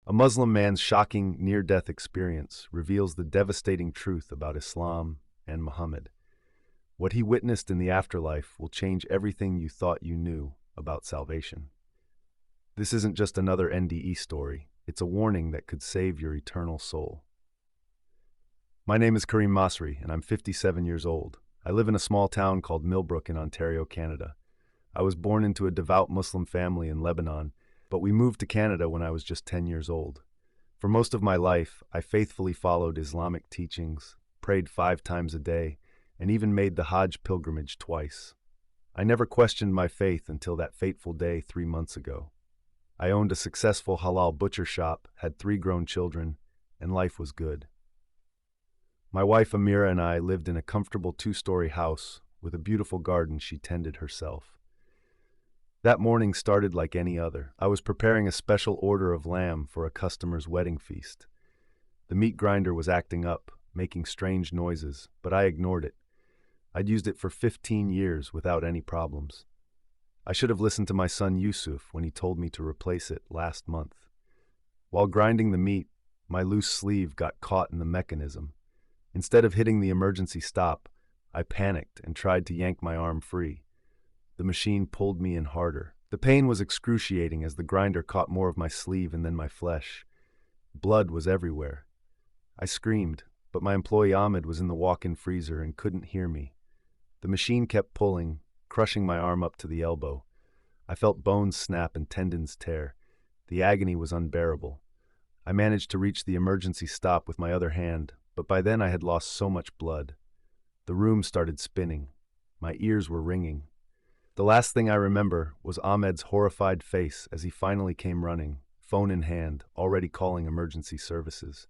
A Muslim man's shocking near-death experience reveals the devastating truth about Islam and Muhammad. What he witnessed in the afterlife will change everything you thought you knew about salvation. This isn't just another NDE story, it's a warning that could save your eternal soul. My name is Kareem Masri, and I'm 57 years old. I live in a small town called Millbrook in Ontario, Canada. I was born into a devout Muslim family in Lebanon, but we moved to Canada when I was just 10 years old. For most of my life, I faithfully followed Islamic teachings, prayed 5 times a day, and even made the Hajj pilgrimage twice. I never questioned my faith until that fateful day 3 months ago. I owned a successful halal butcher shop, had 3 grown children, and life was good. My wife Amira and I lived in a comfortable 2-story house with a beautiful garden she tended herself. That morning started like any other. I was preparing a special order of lamb for a customer's wedding feast. The meat grinder was acting up, making strange noises, but I ignored it. I'd used it for 15 years without any problems. I should have listened to my son Yusuf when he told me to replace it last month. While grinding the meat, my loose sleeve got caught in the mechanism. Instead of hitting the emergency stop, I panicked and tried to yank my arm free. The machine pulled me in harder. The pain was excruciating as the grinder caught more of my sleeve and then my flesh. Blood was everywhere. I screamed, but my employee Ahmed was in the walk-in freezer and couldn't hear me. The machine kept pulling, crushing my arm up to the elbow. I felt bones snap and tendons tear. The agony was unbearable. I managed to reach the emergency stop with my other hand, but by then I had lost so much blood. The room started spinning. My ears were ringing. The last thing I remember was Ahmed's horrified face as he finally came running, phone in hand, already calling emergency services.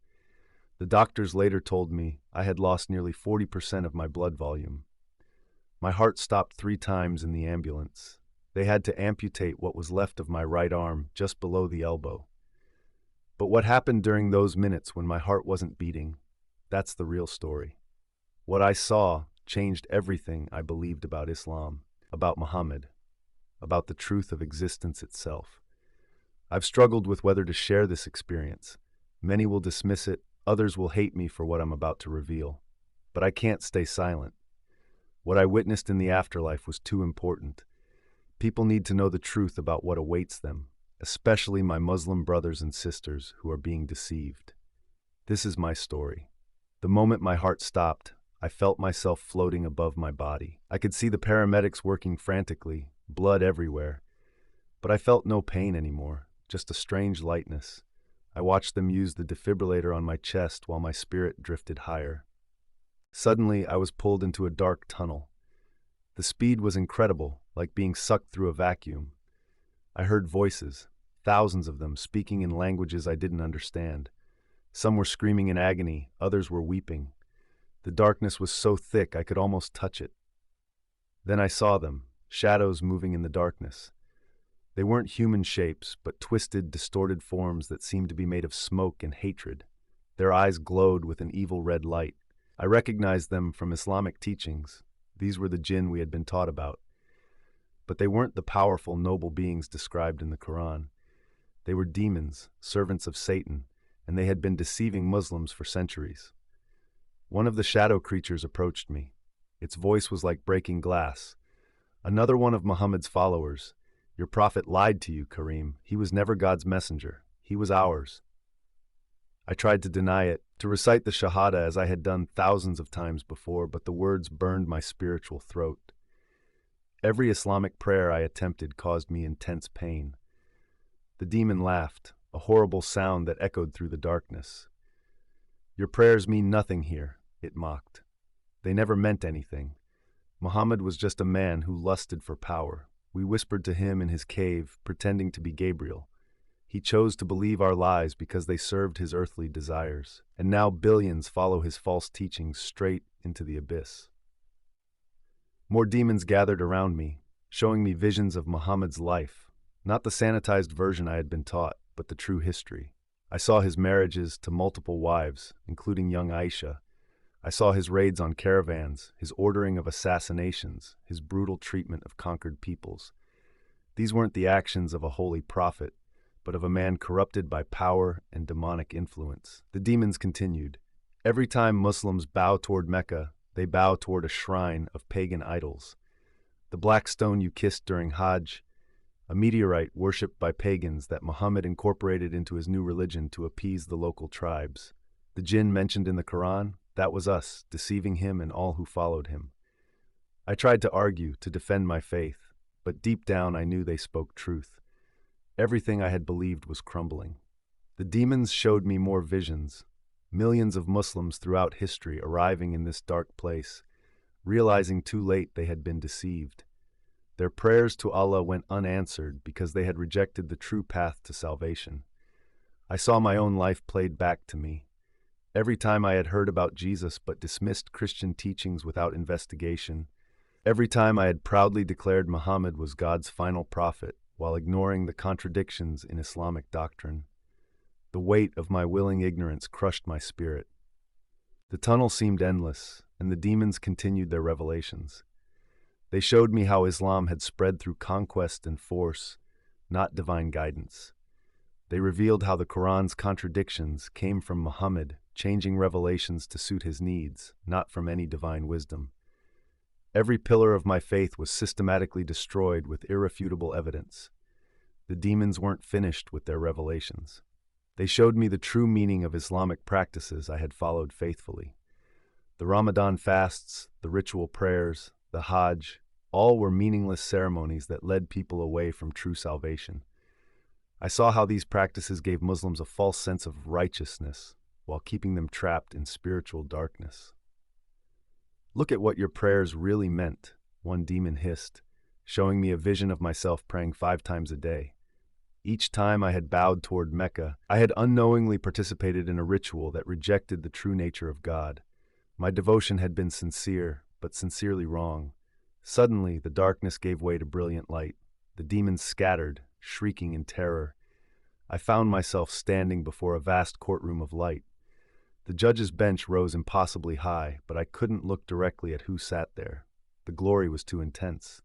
The doctors later told me I had lost nearly 40% of my blood volume. My heart stopped 3 times in the ambulance. They had to amputate what was left of my right arm just below the elbow. But what happened during those minutes when my heart wasn't beating, that's the real story. What I saw changed everything I believed about Islam, about Muhammad, about the truth of existence itself. I've struggled with whether to share this experience. Many will dismiss it, others will hate me for what I'm about to reveal. But I can't stay silent. What I witnessed in the afterlife was too important. People need to know the truth about what awaits them, especially my Muslim brothers and sisters who are being deceived. This is my story. The moment my heart stopped, I felt myself floating above my body. I could see the paramedics working frantically, blood everywhere. But I felt no pain anymore, just a strange lightness. I watched them use the defibrillator on my chest while my spirit drifted higher. Suddenly, I was pulled into a dark tunnel. The speed was incredible, like being sucked through a vacuum. I heard voices, thousands of them, speaking in languages I didn't understand. Some were screaming in agony, others were weeping. The darkness was so thick I could almost touch it. Then I saw them, shadows moving in the darkness. They weren't human shapes, but twisted, distorted forms that seemed to be made of smoke and hatred. Their eyes glowed with an evil red light. I recognized them from Islamic teachings. These were the jinn we had been taught about. But they weren't the powerful, noble beings described in the Quran. They were demons, servants of Satan, and they had been deceiving Muslims for centuries. One of the shadow creatures approached me. Its voice was like breaking glass. Another one of Muhammad's followers. Your prophet lied to you, Kareem. He was never God's messenger. He was ours. I tried to deny it, to recite the Shahada as I had done thousands of times before, but the words burned my spiritual throat. Every Islamic prayer I attempted caused me intense pain. The demon laughed, a horrible sound that echoed through the darkness. Your prayers mean nothing here, it mocked. They never meant anything. Muhammad was just a man who lusted for power. We whispered to him in his cave, pretending to be Gabriel. He chose to believe our lies because they served his earthly desires, and now billions follow his false teachings straight into the abyss. More demons gathered around me, showing me visions of Muhammad's life, not the sanitized version I had been taught, but the true history. I saw his marriages to multiple wives, including young Aisha. I saw his raids on caravans, his ordering of assassinations, his brutal treatment of conquered peoples. These weren't the actions of a holy prophet, but of a man corrupted by power and demonic influence. The demons continued. Every time Muslims bow toward Mecca, they bow toward a shrine of pagan idols. The black stone you kissed during Hajj, a meteorite worshipped by pagans that Muhammad incorporated into his new religion to appease the local tribes. The jinn mentioned in the Quran, that was us, deceiving him and all who followed him. I tried to argue, to defend my faith, but deep down I knew they spoke truth. Everything I had believed was crumbling. The demons showed me more visions, millions of Muslims throughout history arriving in this dark place, realizing too late they had been deceived. Their prayers to Allah went unanswered because they had rejected the true path to salvation. I saw my own life played back to me. Every time I had heard about Jesus but dismissed Christian teachings without investigation, every time I had proudly declared Muhammad was God's final prophet while ignoring the contradictions in Islamic doctrine, the weight of my willing ignorance crushed my spirit. The tunnel seemed endless, and the demons continued their revelations. They showed me how Islam had spread through conquest and force, not divine guidance. They revealed how the Quran's contradictions came from Muhammad, changing revelations to suit his needs, not from any divine wisdom. Every pillar of my faith was systematically destroyed with irrefutable evidence. The demons weren't finished with their revelations. They showed me the true meaning of Islamic practices I had followed faithfully. The Ramadan fasts, the ritual prayers, the Hajj, all were meaningless ceremonies that led people away from true salvation. I saw how these practices gave Muslims a false sense of righteousness while keeping them trapped in spiritual darkness. Look at what your prayers really meant, one demon hissed, showing me a vision of myself praying 5 times a day. Each time I had bowed toward Mecca, I had unknowingly participated in a ritual that rejected the true nature of God. My devotion had been sincere, but sincerely wrong. Suddenly, the darkness gave way to brilliant light. The demons scattered, shrieking in terror. I found myself standing before a vast courtroom of light. The judge's bench rose impossibly high, but I couldn't look directly at who sat there. The glory was too intense.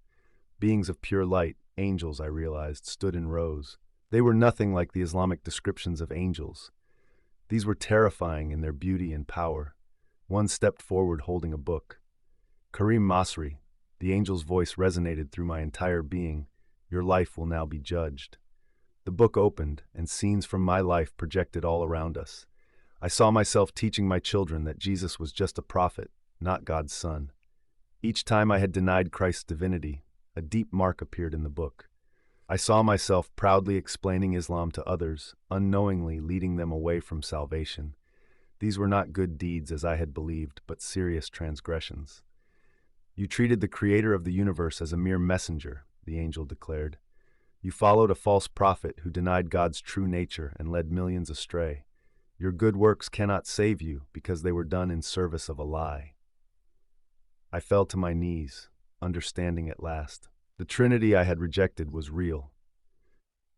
Beings of pure light, angels, I realized, stood in rows. They were nothing like the Islamic descriptions of angels. These were terrifying in their beauty and power. One stepped forward holding a book. Karim Masri, the angel's voice resonated through my entire being. Your life will now be judged. The book opened, and scenes from my life projected all around us. I saw myself teaching my children that Jesus was just a prophet, not God's son. Each time I had denied Christ's divinity, a deep mark appeared in the book. I saw myself proudly explaining Islam to others, unknowingly leading them away from salvation. These were not good deeds as I had believed, but serious transgressions. You treated the creator of the universe as a mere messenger, the angel declared. You followed a false prophet who denied God's true nature and led millions astray. Your good works cannot save you because they were done in service of a lie. I fell to my knees, understanding at last. The Trinity I had rejected was real.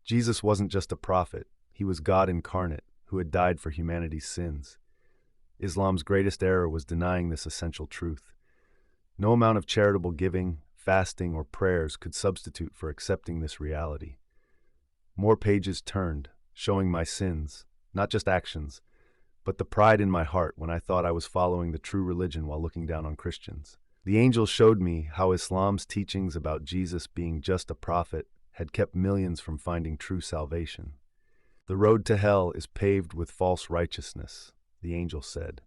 Jesus wasn't just a prophet, he was God incarnate who had died for humanity's sins. Islam's greatest error was denying this essential truth. No amount of charitable giving, fasting, or prayers could substitute for accepting this reality. More pages turned, showing my sins, not just actions, but the pride in my heart when I thought I was following the true religion while looking down on Christians. The angel showed me how Islam's teachings about Jesus being just a prophet had kept millions from finding true salvation. The road to hell is paved with false righteousness, the angel said.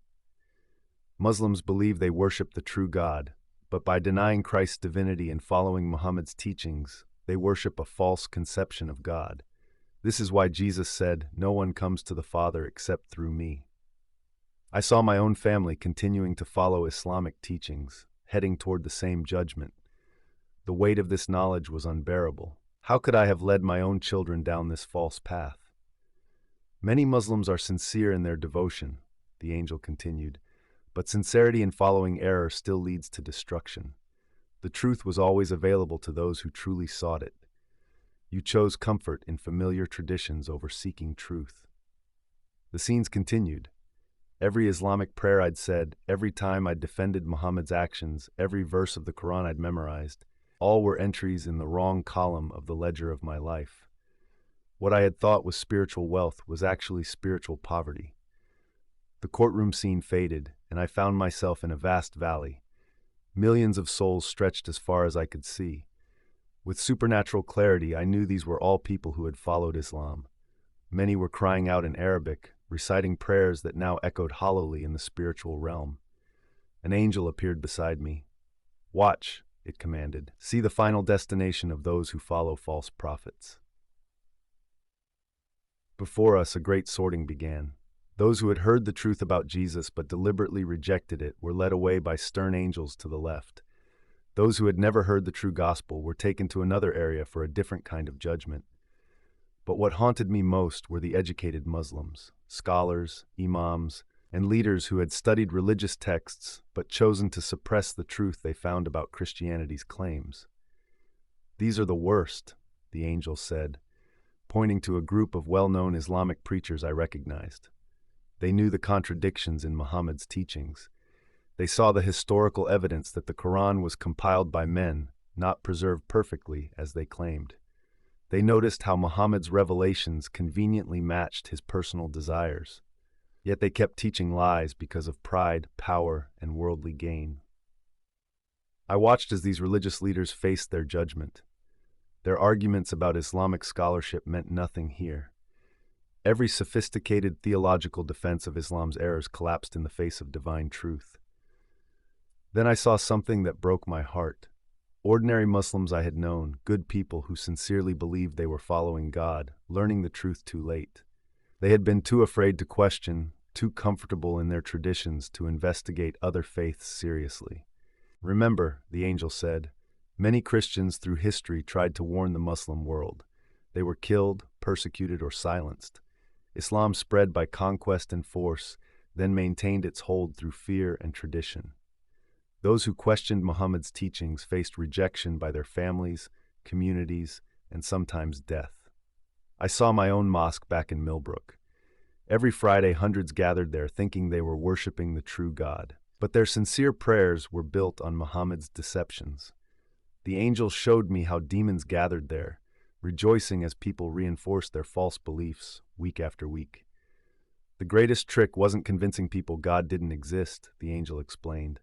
Muslims believe they worship the true God, but by denying Christ's divinity and following Muhammad's teachings, they worship a false conception of God. This is why Jesus said, "No one comes to the Father except through me." I saw my own family continuing to follow Islamic teachings, heading toward the same judgment. The weight of this knowledge was unbearable. How could I have led my own children down this false path? Many Muslims are sincere in their devotion, the angel continued, but sincerity in following error still leads to destruction. The truth was always available to those who truly sought it. You chose comfort in familiar traditions over seeking truth. The scenes continued. Every Islamic prayer I'd said, every time I'd defended Muhammad's actions, every verse of the Quran I'd memorized, all were entries in the wrong column of the ledger of my life. What I had thought was spiritual wealth was actually spiritual poverty. The courtroom scene faded, and I found myself in a vast valley. Millions of souls stretched as far as I could see. With supernatural clarity, I knew these were all people who had followed Islam. Many were crying out in Arabic, reciting prayers that now echoed hollowly in the spiritual realm. An angel appeared beside me. "Watch," it commanded. "See the final destination of those who follow false prophets." Before us, a great sorting began. Those who had heard the truth about Jesus but deliberately rejected it were led away by stern angels to the left. Those who had never heard the true gospel were taken to another area for a different kind of judgment. But what haunted me most were the educated Muslims, scholars, imams, and leaders who had studied religious texts but chosen to suppress the truth they found about Christianity's claims. "These are the worst," the angel said, pointing to a group of well-known Islamic preachers I recognized. They knew the contradictions in Muhammad's teachings. They saw the historical evidence that the Quran was compiled by men, not preserved perfectly, as they claimed. They noticed how Muhammad's revelations conveniently matched his personal desires. Yet they kept teaching lies because of pride, power, and worldly gain. I watched as these religious leaders faced their judgment. Their arguments about Islamic scholarship meant nothing here. Every sophisticated theological defense of Islam's errors collapsed in the face of divine truth. Then I saw something that broke my heart. Ordinary Muslims I had known, good people who sincerely believed they were following God, learning the truth too late. They had been too afraid to question, too comfortable in their traditions to investigate other faiths seriously. "Remember," the angel said, "many Christians through history tried to warn the Muslim world. They were killed, persecuted, or silenced. Islam spread by conquest and force, then maintained its hold through fear and tradition. Those who questioned Muhammad's teachings faced rejection by their families, communities, and sometimes death. I saw my own mosque back in Millbrook. Every Friday, hundreds gathered there thinking they were worshiping the true God. But their sincere prayers were built on Muhammad's deceptions. The angel showed me how demons gathered there, rejoicing as people reinforced their false beliefs week after week. The greatest trick wasn't convincing people God didn't exist, the angel explained.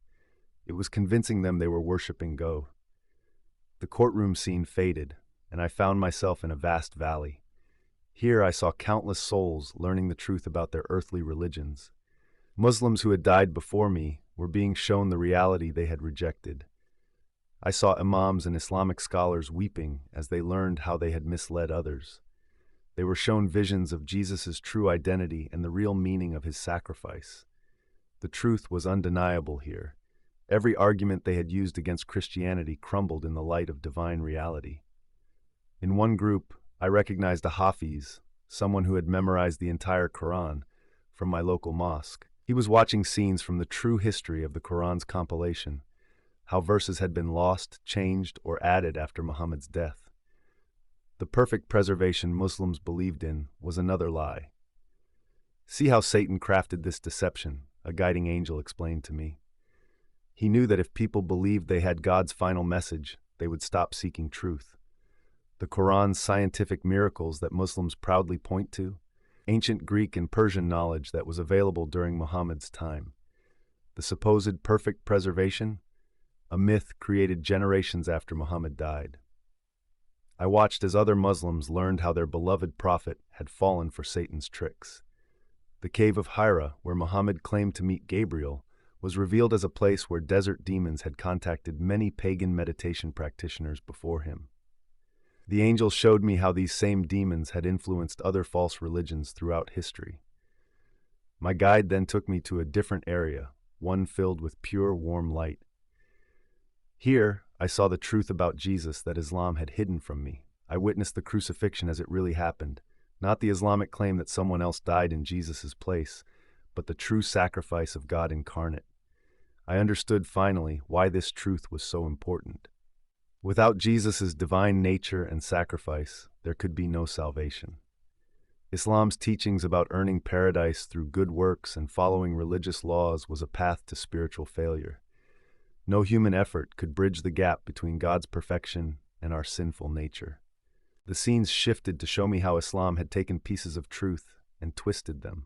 It was convincing them they were worshiping Go. The courtroom scene faded, and I found myself in a vast valley. Here I saw countless souls learning the truth about their earthly religions. Muslims who had died before me were being shown the reality they had rejected. I saw imams and Islamic scholars weeping as they learned how they had misled others. They were shown visions of Jesus' true identity and the real meaning of his sacrifice. The truth was undeniable here. Every argument they had used against Christianity crumbled in the light of divine reality. In one group, I recognized a Hafiz, someone who had memorized the entire Quran, from my local mosque. He was watching scenes from the true history of the Quran's compilation, how verses had been lost, changed, or added after Muhammad's death. The perfect preservation Muslims believed in was another lie. "See how Satan crafted this deception," a guiding angel explained to me. He knew that if people believed they had God's final message, they would stop seeking truth. The Quran's scientific miracles that Muslims proudly point to, ancient Greek and Persian knowledge that was available during Muhammad's time. The supposed perfect preservation, a myth created generations after Muhammad died. I watched as other Muslims learned how their beloved prophet had fallen for Satan's tricks. The cave of Hira, where Muhammad claimed to meet Gabriel, was revealed as a place where desert demons had contacted many pagan meditation practitioners before him. The angel showed me how these same demons had influenced other false religions throughout history. My guide then took me to a different area, one filled with pure, warm light. Here, I saw the truth about Jesus that Islam had hidden from me. I witnessed the crucifixion as it really happened, not the Islamic claim that someone else died in Jesus' place, but the true sacrifice of God incarnate. I understood finally why this truth was so important. Without Jesus' divine nature and sacrifice, there could be no salvation. Islam's teachings about earning paradise through good works and following religious laws was a path to spiritual failure. No human effort could bridge the gap between God's perfection and our sinful nature. The scenes shifted to show me how Islam had taken pieces of truth and twisted them.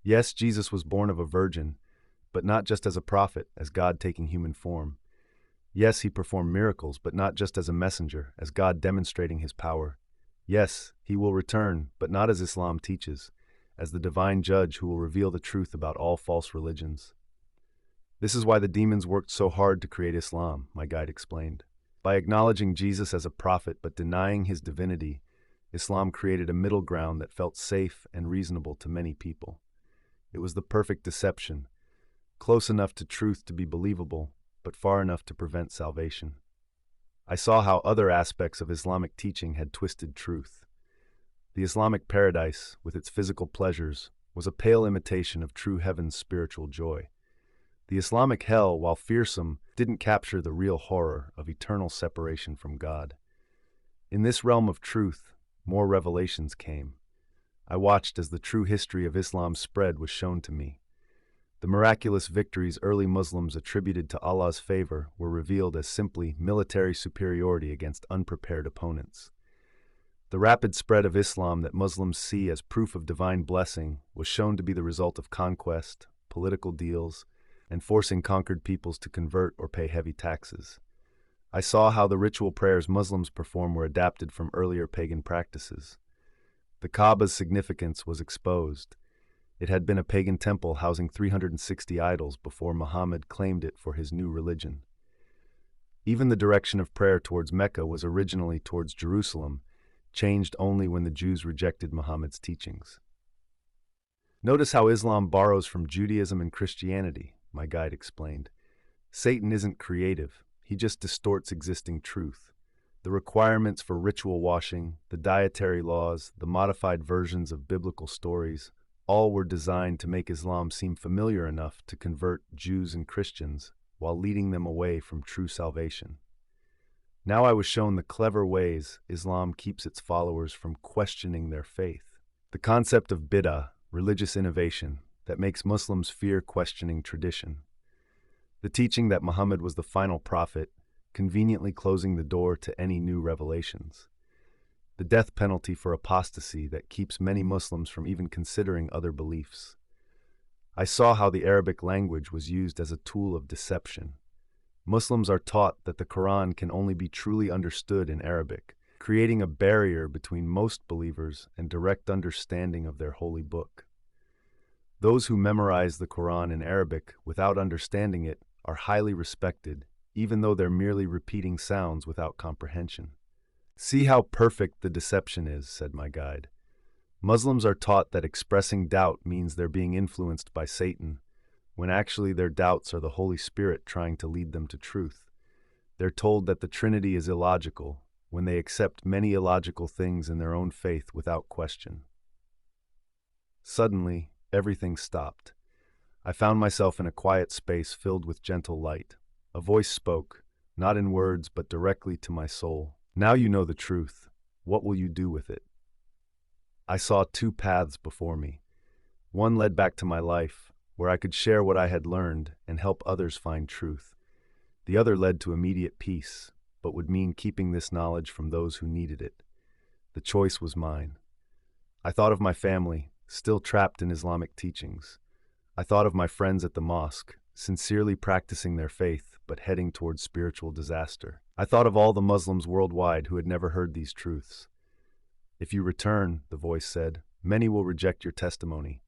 Yes, Jesus was born of a virgin, but not just as a prophet, as God taking human form. Yes, he performed miracles, but not just as a messenger, as God demonstrating his power. Yes, he will return, but not as Islam teaches, as the divine judge who will reveal the truth about all false religions. This is why the demons worked so hard to create Islam, my guide explained. By acknowledging Jesus as a prophet but denying his divinity, Islam created a middle ground that felt safe and reasonable to many people. It was the perfect deception, close enough to truth to be believable, but far enough to prevent salvation. I saw how other aspects of Islamic teaching had twisted truth. The Islamic paradise, with its physical pleasures, was a pale imitation of true heaven's spiritual joy. The Islamic hell, while fearsome, didn't capture the real horror of eternal separation from God. In this realm of truth, more revelations came. I watched as the true history of Islam's spread was shown to me. The miraculous victories early Muslims attributed to Allah's favor were revealed as simply military superiority against unprepared opponents. The rapid spread of Islam that Muslims see as proof of divine blessing was shown to be the result of conquest, political deals, and forcing conquered peoples to convert or pay heavy taxes. I saw how the ritual prayers Muslims perform were adapted from earlier pagan practices. The Kaaba's significance was exposed. It had been a pagan temple housing 360 idols before Muhammad claimed it for his new religion. Even the direction of prayer towards Mecca was originally towards Jerusalem, changed only when the Jews rejected Muhammad's teachings. Notice how Islam borrows from Judaism and Christianity, my guide explained. Satan isn't creative, he just distorts existing truth. The requirements for ritual washing, the dietary laws, the modified versions of biblical stories, all were designed to make Islam seem familiar enough to convert Jews and Christians while leading them away from true salvation. Now I was shown the clever ways Islam keeps its followers from questioning their faith. The concept of bid'ah, religious innovation, that makes Muslims fear questioning tradition. The teaching that Muhammad was the final prophet, conveniently closing the door to any new revelations. The death penalty for apostasy that keeps many Muslims from even considering other beliefs. I saw how the Arabic language was used as a tool of deception. Muslims are taught that the Quran can only be truly understood in Arabic, creating a barrier between most believers and direct understanding of their holy book. Those who memorize the Quran in Arabic without understanding it are highly respected, even though they're merely repeating sounds without comprehension. See how perfect the deception is, said my guide. Muslims are taught that expressing doubt means they're being influenced by Satan, when actually their doubts are the Holy Spirit trying to lead them to truth. They're told that the Trinity is illogical, when they accept many illogical things in their own faith without question. Suddenly, everything stopped. I found myself in a quiet space filled with gentle light. A voice spoke, not in words but directly to my soul. Now you know the truth. What will you do with it? I saw two paths before me. One led back to my life, where I could share what I had learned and help others find truth. The other led to immediate peace, but would mean keeping this knowledge from those who needed it. The choice was mine. I thought of my family, still trapped in Islamic teachings. I thought of my friends at the mosque, sincerely practicing their faith but heading towards spiritual disaster. I thought of all the Muslims worldwide who had never heard these truths. If you return, the voice said, many will reject your testimony.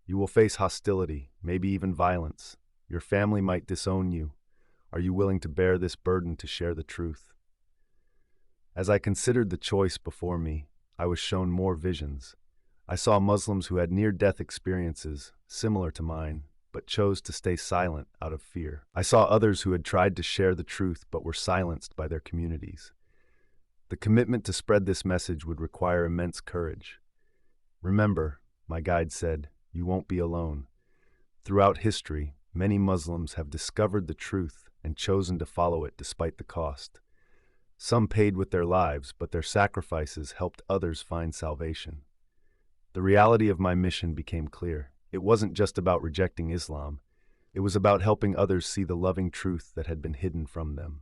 You will face hostility, maybe even violence. Your family might disown you. Are you willing to bear this burden to share the truth? As I considered the choice before me, I was shown more visions. I saw Muslims who had near-death experiences, similar to mine, but chose to stay silent out of fear. I saw others who had tried to share the truth but were silenced by their communities. The commitment to spread this message would require immense courage. Remember, my guide said, you won't be alone. Throughout history, many Muslims have discovered the truth and chosen to follow it despite the cost. Some paid with their lives, but their sacrifices helped others find salvation. The reality of my mission became clear. It wasn't just about rejecting Islam. It was about helping others see the loving truth that had been hidden from them.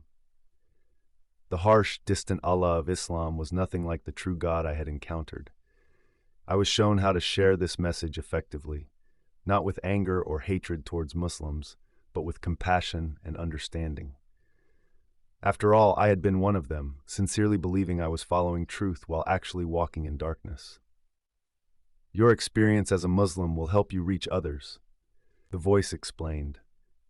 The harsh, distant Allah of Islam was nothing like the true God I had encountered. I was shown how to share this message effectively, not with anger or hatred towards Muslims, but with compassion and understanding. After all, I had been one of them, sincerely believing I was following truth while actually walking in darkness. Your experience as a Muslim will help you reach others, the voice explained.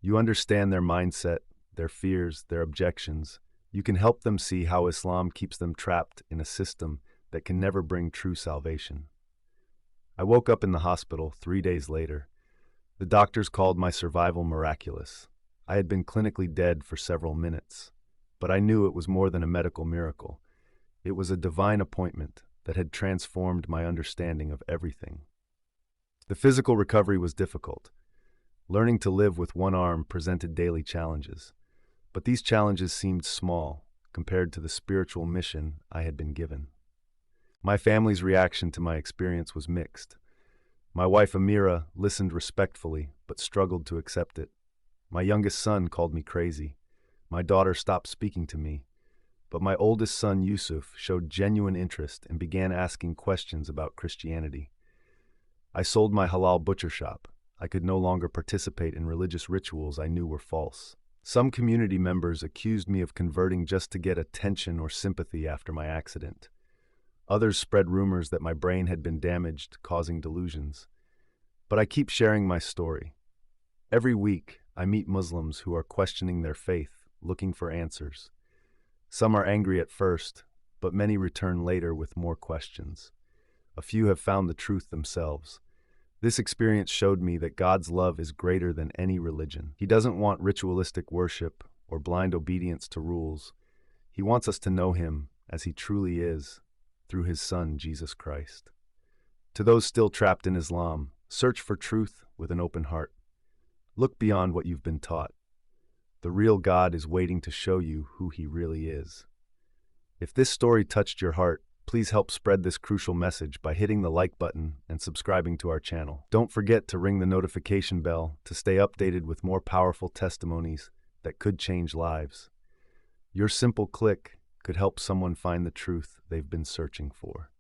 You understand their mindset, their fears, their objections. You can help them see how Islam keeps them trapped in a system that can never bring true salvation. I woke up in the hospital 3 days later. The doctors called my survival miraculous. I had been clinically dead for several minutes, but I knew it was more than a medical miracle. It was a divine appointment that had transformed my understanding of everything. The physical recovery was difficult. Learning to live with one arm presented daily challenges, but these challenges seemed small compared to the spiritual mission I had been given. My family's reaction to my experience was mixed. My wife Amira listened respectfully, but struggled to accept it. My youngest son called me crazy. My daughter stopped speaking to me, but my oldest son Yusuf showed genuine interest and began asking questions about Christianity. I sold my halal butcher shop. I could no longer participate in religious rituals I knew were false. Some community members accused me of converting just to get attention or sympathy after my accident. Others spread rumors that my brain had been damaged, causing delusions. But I keep sharing my story. Every week, I meet Muslims who are questioning their faith, looking for answers. Some are angry at first, but many return later with more questions. A few have found the truth themselves. This experience showed me that God's love is greater than any religion. He doesn't want ritualistic worship or blind obedience to rules. He wants us to know Him as He truly is, through His Son, Jesus Christ. To those still trapped in Islam, search for truth with an open heart. Look beyond what you've been taught. The real God is waiting to show you who He really is. If this story touched your heart, please help spread this crucial message by hitting the like button and subscribing to our channel. Don't forget to ring the notification bell to stay updated with more powerful testimonies that could change lives. Your simple click could help someone find the truth they've been searching for.